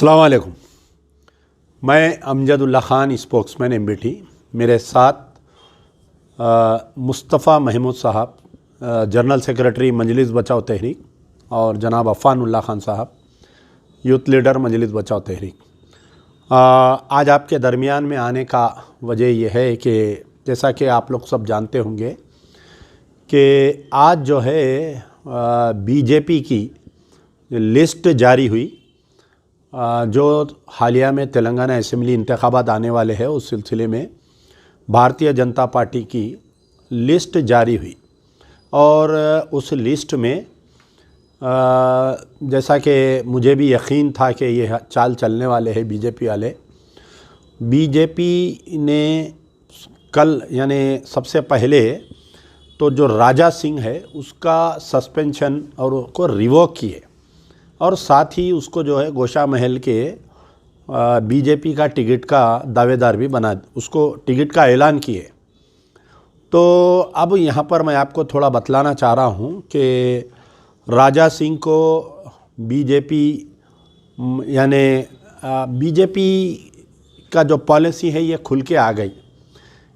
अस्सलाम वालेकुम। मैं अमजदुल्ला ख़ान स्पोक्समैन एमबीटी। मेरे साथ मुस्तफ़ा महमूद साहब जनरल सेक्रेटरी मजलिस बचाओ तहरीक और जनाब अफ़ानुल्लाह ख़ान साहब यूथ लीडर मजलिस बचाओ तहरीक। आज आपके दरमियान में आने का वजह यह है कि जैसा कि आप लोग सब जानते होंगे कि आज जो है बीजेपी की लिस्ट जारी हुई जो हालिया में तेलंगाना असेंबली इंतखाबात आने वाले हैं। उस सिलसिले में भारतीय जनता पार्टी की लिस्ट जारी हुई और उस लिस्ट में जैसा कि मुझे भी यकीन था कि ये चाल चलने वाले हैं बीजेपी वाले। बीजेपी ने कल यानी सबसे पहले तो जो राजा सिंह है उसका सस्पेंशन और उसको रिवोक किए और साथ ही उसको जो है गोशा महल के बीजेपी का टिकट का दावेदार भी बना, उसको टिकट का ऐलान किए। तो अब यहाँ पर मैं आपको थोड़ा बतलाना चाह रहा हूँ कि राजा सिंह को बीजेपी यानी बीजेपी का जो पॉलिसी है ये खुल के आ गई।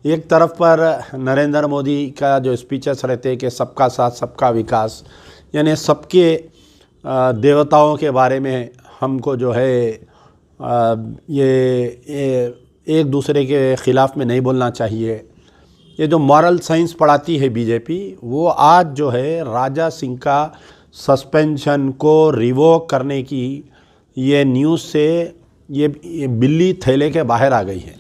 एक तरफ पर नरेंद्र मोदी का जो स्पीचेस रहते हैं कि सबका साथ सबका विकास, यानी सबके देवताओं के बारे में हमको जो है ये एक दूसरे के ख़िलाफ़ में नहीं बोलना चाहिए। ये जो मॉरल साइंस पढ़ाती है बीजेपी, वो आज जो है राजा सिंह का सस्पेंशन को रिवोक करने की ये न्यूज़ से ये बिल्ली थैले के बाहर आ गई है।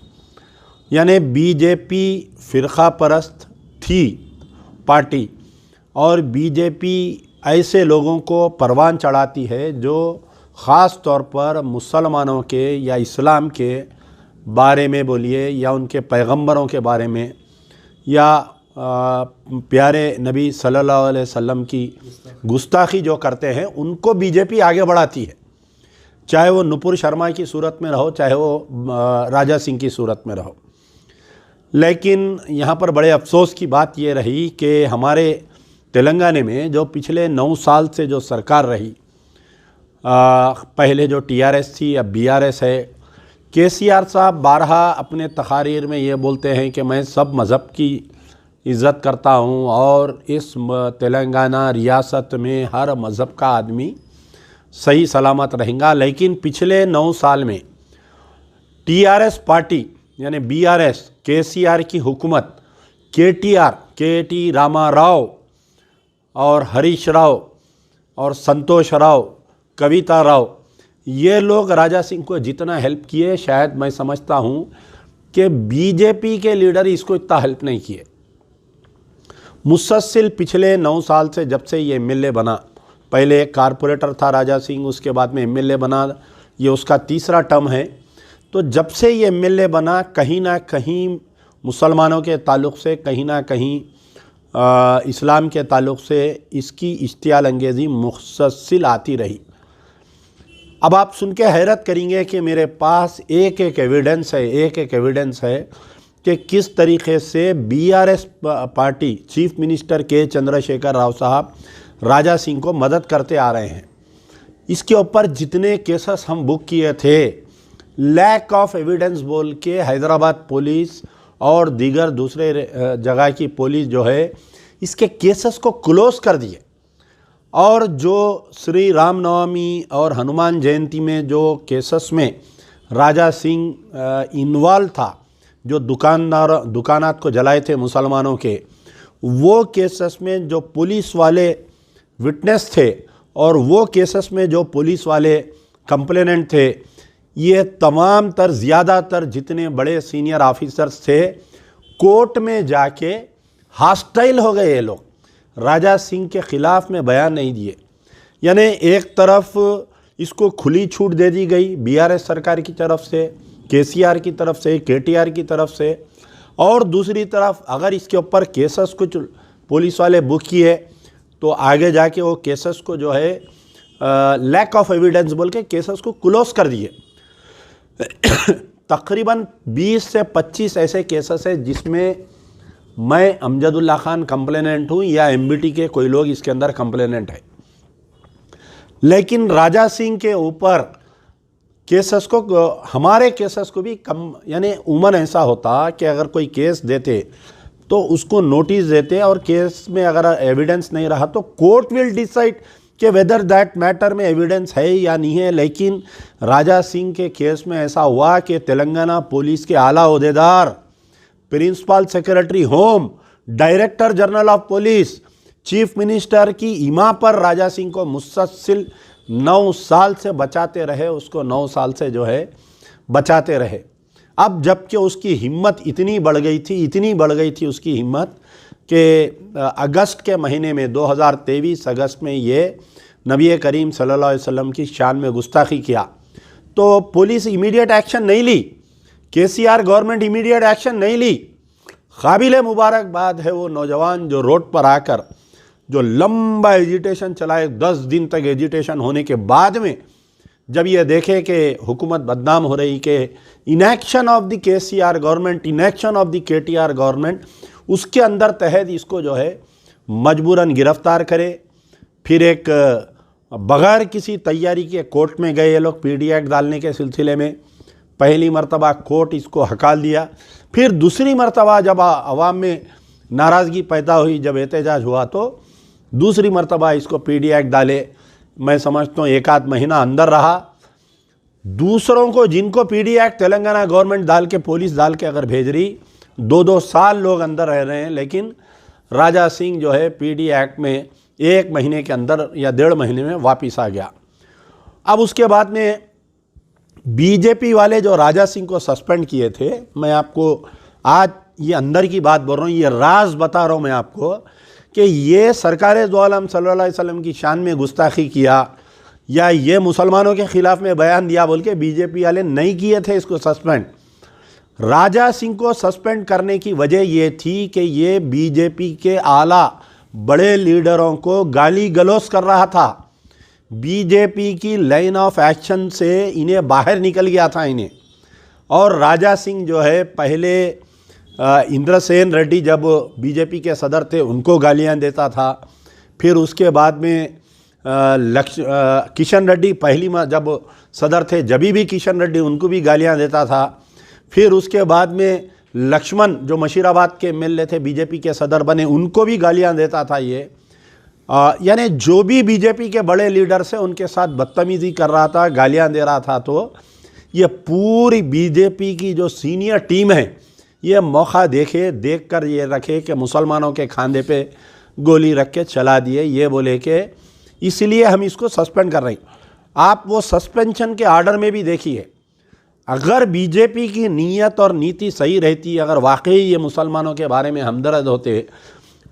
यानी बीजेपी फ़िरका परस्त थी पार्टी और बीजेपी ऐसे लोगों को परवान चढ़ाती है जो ख़ास तौर पर मुसलमानों के या इस्लाम के बारे में बोलिए या उनके पैगंबरों के बारे में या प्यारे नबी सल्लल्लाहु अलैहि वसल्लम की गुस्ताखी जो करते हैं उनको बीजेपी आगे बढ़ाती है। चाहे वो नुपुर शर्मा की सूरत में रहो, चाहे वो राजा सिंह की सूरत में रहो। लेकिन यहाँ पर बड़े अफसोस की बात ये रही कि हमारे तेलंगाना में जो पिछले 9 साल से जो सरकार रही, पहले जो टीआरएस थी अब बीआरएस है। केसीआर साहब बारहा अपने तकारीर में ये बोलते हैं कि मैं सब मज़हब की इज़्ज़त करता हूँ और इस तेलंगाना रियासत में हर मज़हब का आदमी सही सलामत रहेगा। लेकिन पिछले 9 साल में टीआरएस पार्टी यानी बीआरएस, केसीआर की हुकूमत, के टी रामा राव और हरीश राव और संतोष राव, कविता राव, ये लोग राजा सिंह को जितना हेल्प किए शायद मैं समझता हूँ कि बीजेपी के लीडर इसको इतना हेल्प नहीं किए। मुसलसल पिछले 9 साल से जब से ये एमएलए बना, पहले एक कारपोरेटर था राजा सिंह, उसके बाद में एमएलए बना, ये उसका तीसरा टर्म है। तो जब से ये एमएलए बना कहीं ना कहीं मुसलमानों के ताल्लुक़ से, कहीं ना कहीं इस्लाम के ताल्लुक़ से इसकी इश्तियाल अंगेज़ी मुसलसल आती रही। अब आप सुन के हैरत करेंगे कि मेरे पास एक एविडेंस है कि किस तरीक़े से बीआरएस पार्टी चीफ मिनिस्टर के चंद्रशेखर राव साहब राजा सिंह को मदद करते आ रहे हैं। इसके ऊपर जितने केसेस हम बुक किए थे, लैक ऑफ एविडेंस बोल के हैदराबाद पुलिस और दीगर दूसरे जगह की पुलिस जो है इसके केसेस को क्लोज़ कर दिए। और जो श्री रामनवमी और हनुमान जयंती में जो केसेस में राजा सिंह इन्वॉल्व था, जो दुकानात को जलाए थे मुसलमानों के, वो केसेस में जो पुलिस वाले विटनेस थे और वो केसेस में जो पुलिस वाले कंप्लेनेंट थे, ये तमाम तर ज़्यादातर जितने बड़े सीनियर ऑफिसर्स थे कोर्ट में जाके हॉस्टाइल हो गए। ये लोग राजा सिंह के ख़िलाफ़ में बयान नहीं दिए। यानी एक तरफ इसको खुली छूट दे दी गई बीआरएस सरकार की तरफ से, केसीआर की तरफ से, केटीआर की तरफ से, और दूसरी तरफ अगर इसके ऊपर केसेस कुछ पुलिस वाले बुक किए तो आगे जाके वो केसेस को जो है लैक ऑफ एविडेंस बोल के केसेस को क्लोज कर दिए। तकरीबन 20 से 25 ऐसे केसेस है जिसमें मैं अमजदुल्ला ख़ान कंप्लेनेंट हूँ या एमबीटी के कोई लोग इसके अंदर कंप्लेनेंट है। लेकिन राजा सिंह के ऊपर केसेस को, हमारे केसेस को भी कम, यानी उमन ऐसा होता कि अगर कोई केस देते तो उसको नोटिस देते और केस में अगर एविडेंस नहीं रहा तो कोर्ट विल डिसाइड कि वेदर दैट मैटर में एविडेंस है या नहीं है। लेकिन राजा सिंह के केस में ऐसा हुआ कि तेलंगाना पुलिस के आला ओहदेदार, principal secretary home, director general of police, chief minister की इमा पर राजा सिंह को मुसलसल 9 साल से बचाते रहे, उसको 9 साल से जो है बचाते रहे। अब जबकि उसकी हिम्मत इतनी बढ़ गई थी उसकी हिम्मत कि अगस्त के महीने में 2023 अगस्त में ये नबी करीम सल्लल्लाहु अलैहि वसल्लम की शान में गुस्ताखी किया तो पुलिस इमीडिएट एक्शन नहीं ली, केसीआर गवर्नमेंट इमीडिएट एक्शन नहीं ली। काबिल मुबारकबाद है वो नौजवान जो रोड पर आकर जो लंबा एजिटेशन चलाए, 10 दिन तक एजिटेशन होने के बाद में जब ये देखे कि हुकूमत बदनाम हो रही, कि inaction of the KCR government, inaction of the KTR government, उसके अंदर तहत इसको जो है मजबूरन गिरफ्तार करे। फिर एक बगैर किसी तैयारी के कोर्ट में गए ये लोग पीडी एक्ट डालने के सिलसिले में। पहली मरतबा कोर्ट इसको हकाल दिया, फिर दूसरी मरतबा जब आवाम में नाराज़गी पैदा हुई, जब एहतजाज हुआ तो दूसरी मरतबा इसको पीडी एक्ट डाले। मैं समझता हूँ 1 आध महीना अंदर रहा। दूसरों को जिनको पीडी एक्ट तेलंगाना गवर्नमेंट डाल के, पुलिस डाल के अगर भेज रही, 2-2 साल लोग अंदर रह रहे हैं। लेकिन राजा सिंह जो है पीडी एक्ट में 1 महीने के अंदर या 1.5 महीने में वापस आ गया। अब उसके बाद में बीजेपी वाले जो राजा सिंह को सस्पेंड किए थे, मैं आपको आज ये अंदर की बात बोल रहा हूँ, ये राज बता रहा हूँ मैं आपको कि ये सरकार दो आलम सल्लल्लाहु अलैहि वसल्लम की शान में गुस्ताखी किया या ये मुसलमानों के ख़िलाफ़ में बयान दिया बोल के बीजेपी वाले नहीं किए थे इसको सस्पेंड। राजा सिंह को सस्पेंड करने की वजह ये थी कि ये बीजेपी के आला बड़े लीडरों को गाली गलौज कर रहा था। बीजेपी की लाइन ऑफ एक्शन से इन्हें बाहर निकल गया था इन्हें। और राजा सिंह जो है पहले इंद्रसेन रेड्डी जब बीजेपी के सदर थे उनको गालियां देता था, फिर उसके बाद में किशन रेड्डी पहली जब सदर थे जब भी किशन रेड्डी उनको भी गालियां देता था। फिर उसके बाद में लक्ष्मण जो मशीराबाद के एमएलए थे बीजेपी के सदर बने, उनको भी गालियां देता था ये। यानी जो भी बीजेपी के बड़े लीडर से उनके साथ बदतमीज़ी कर रहा था, गालियां दे रहा था। तो ये पूरी बीजेपी की जो सीनियर टीम है ये मौका देख कर ये रखे कि मुसलमानों के खांधे पे गोली रख के चला दिए, ये बोले कि इसलिए हम इसको सस्पेंड कर रहे हैं। आप वो सस्पेंशन के आर्डर में भी देखिए, अगर बीजेपी की नीयत और नीति सही रहती, अगर वाकई ये मुसलमानों के बारे में हमदर्द होते,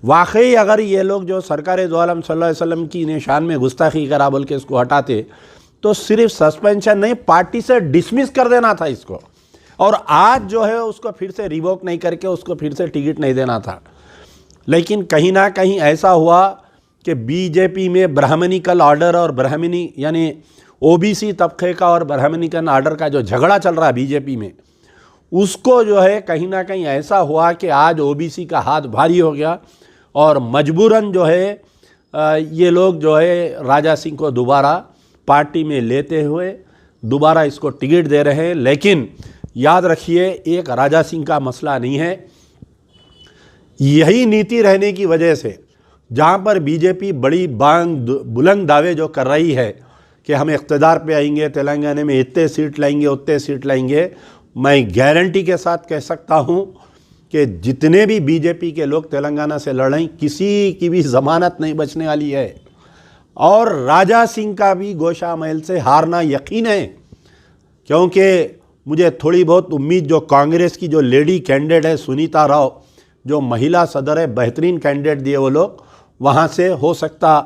वाकई अगर ये लोग जो सरकार दो आलम सल्लल्लाहु अलैहि वसल्लम की निशान में गुस्ताखी करा बोल के इसको हटाते, तो सिर्फ सस्पेंशन नहीं, पार्टी से डिसमिस कर देना था इसको। और आज जो है उसको फिर से रिवोक नहीं करके उसको फिर से टिकट नहीं देना था। लेकिन कहीं ना कहीं ऐसा हुआ कि बीजेपी में ब्राह्मणिकल ऑर्डर और ब्राह्मणी यानी ओबीसी तबके का और ब्राह्मणिकल ऑर्डर का जो झगड़ा चल रहा है बीजेपी में, उसको जो है कहीं ना कहीं ऐसा हुआ कि आज ओबीसी का हाथ भारी हो गया और मजबूरन जो है ये लोग जो है राजा सिंह को दोबारा पार्टी में लेते हुए दोबारा इसको टिकट दे रहे हैं। लेकिन याद रखिए, एक राजा सिंह का मसला नहीं है, यही नीति रहने की वजह से जहाँ पर बीजेपी बड़ी बुलंद दावे जो कर रही है कि हम इक़्तिदार पे आएंगे, तेलंगाना में इतने सीट लाएंगे उतने सीट लाएंगे, मैं गारंटी के साथ कह सकता हूँ कि जितने भी बीजेपी के लोग तेलंगाना से लड़ें किसी की भी ज़मानत नहीं बचने वाली है। और राजा सिंह का भी गोशा महल से हारना यकीन है, क्योंकि मुझे थोड़ी बहुत उम्मीद जो कांग्रेस की जो लेडी कैंडिडेट है सुनीता राव, जो महिला सदर है, बेहतरीन कैंडिडेट दिए वो लोग, वहाँ से हो सकता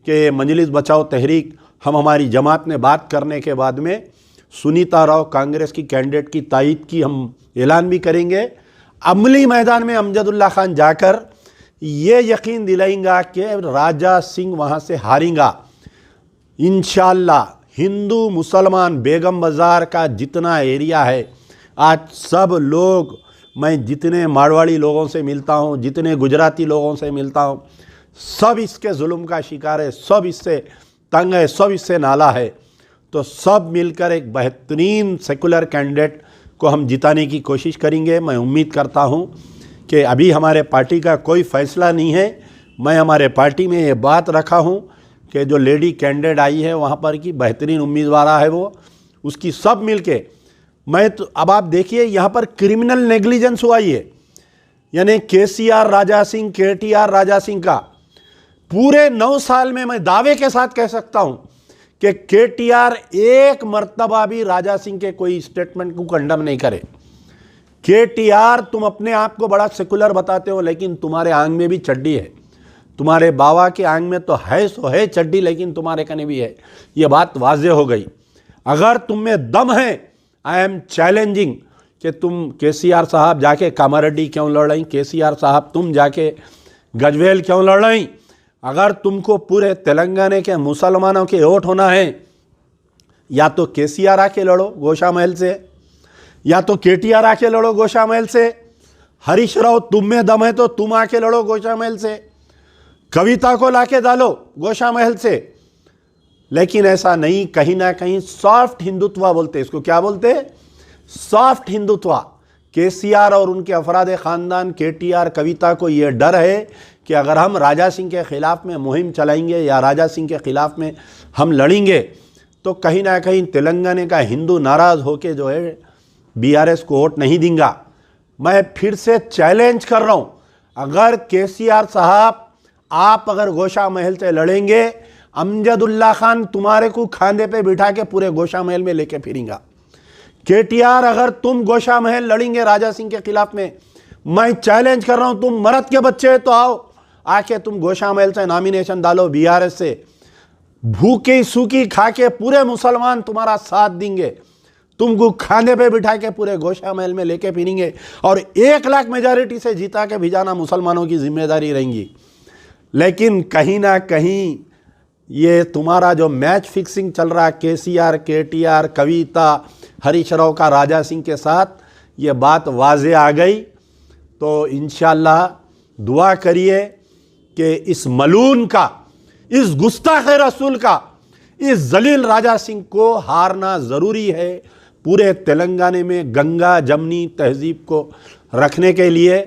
कि मजलिस बचाओ तहरीक, हम हमारी जमात ने बात करने के बाद में सुनीता राव कांग्रेस की कैंडिडेट की तायद की हम ऐलान भी करेंगे। अमली मैदान में अमजदुल्ला खान जाकर ये यकीन दिलाएंगा कि राजा सिंह वहाँ से हारेगा इंशाअल्लाह। हिंदू मुसलमान बेगम बाज़ार का जितना एरिया है, आज सब लोग, मैं जितने मारवाड़ी लोगों से मिलता हूँ, जितने गुजराती लोगों से मिलता हूँ, सब इसके जुल्म का शिकार है, सब इससे तंग है, सब इससे नाला है। तो सब मिलकर एक बेहतरीन सेकुलर कैंडिडेट को हम जिताने की कोशिश करेंगे। मैं उम्मीद करता हूं कि अभी हमारे पार्टी का कोई फ़ैसला नहीं है। मैं हमारे पार्टी में ये बात रखा हूं कि जो लेडी कैंडिडेट आई है वहां पर की बेहतरीन उम्मीदवार है वो, उसकी सब मिलके मैं तो अब आप देखिए यहाँ पर क्रिमिनल नेग्लिजेंस हुआ ही है, यानी केसीआर राजा सिंह, केटीआर राजा सिंह का पूरे 9 साल में मैं दावे के साथ कह सकता हूं कि केटीआर एक मर्तबा भी राजा सिंह के कोई स्टेटमेंट को कंडम नहीं करे। केटीआर, तुम अपने आप को बड़ा सेकुलर बताते हो, लेकिन तुम्हारे आंग में भी चड्डी है। तुम्हारे बाबा के आंग में तो है सो है चड्डी, लेकिन तुम्हारे कने भी है। ये बात वाज़ेह हो गई। अगर तुम में दम है, आई एम चैलेंजिंग कि तुम केसीआर साहब जाके कामारेड्डी क्यों लड़ रही, केसीआर साहब तुम जाके गजवेल क्यों लड़ रही। अगर तुमको पूरे तेलंगाना के मुसलमानों के वोट होना है, या तो केसीआर आके लड़ो गोशा महल से, या तो केटीआर आके लड़ो गोशा महल से। हरीश राव तुम में दम है तो तुम आके लड़ो गोशा महल से, कविता को लाके डालो गोशा महल से। लेकिन ऐसा नहीं, कहीं ना कहीं सॉफ्ट हिंदुत्व बोलते, इसको क्या बोलते, सॉफ्ट हिंदुत्व। केसीआर और उनके अफराद ख़ानदान, केटीआर, कविता को ये डर है कि अगर हम राजा सिंह के ख़िलाफ़ में मुहिम चलाएंगे या राजा सिंह के ख़िलाफ़ में हम लड़ेंगे तो कहीं ना कहीं तेलंगाना का हिंदू नाराज़ होके जो है बीआरएस को वोट नहीं देंगे। मैं फिर से चैलेंज कर रहा हूँ, अगर केसीआर साहब आप अगर गोशा महल से लड़ेंगे, अमजदुल्ला खान तुम्हारे को खांदे पे बिठा के पूरे गोशा महल में लेके फिरेंगा। केटीआर अगर तुम गोशा महल लड़ेंगे राजा सिंह के खिलाफ में, मैं चैलेंज कर रहा हूं, तुम मर्द के बच्चे तो आओ, आके तुम गोशा महल से नॉमिनेशन डालो बीआरएस से। भूखी सूखी खा के पूरे मुसलमान तुम्हारा साथ देंगे, तुमको खाने पे बिठा के पूरे गोशा महल में लेके फिरेंगे और 1 लाख मेजॉरिटी से जीता के भिजाना मुसलमानों की जिम्मेदारी रहेंगी। लेकिन कहीं ना कहीं ये तुम्हारा जो मैच फिक्सिंग चल रहा है केसीआर, केटीआर, कविता, हरीश राव का राजा सिंह के साथ, ये बात वाज़े आ गई। तो इंशाअल्लाह दुआ करिए कि इस मलून का, इस गुस्ताख रसूल का, इस जलील राजा सिंह को हारना ज़रूरी है। पूरे तेलंगाना में गंगा जमनी तहजीब को रखने के लिए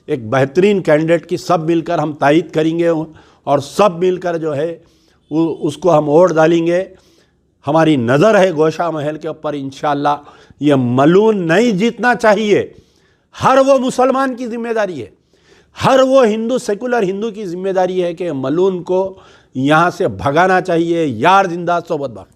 एक बेहतरीन कैंडिडेट की सब मिलकर हम तायद करेंगे और सब मिलकर जो है उसको हम वोट डालेंगे। हमारी नज़र है गोशा महल के ऊपर। इंशाअल्लाह ये मलून नहीं जीतना चाहिए। हर वो मुसलमान की जिम्मेदारी है, हर वो हिंदू, सेकुलर हिंदू की जिम्मेदारी है कि मलून को यहाँ से भगाना चाहिए। यार जिंदा सोबत बाकी।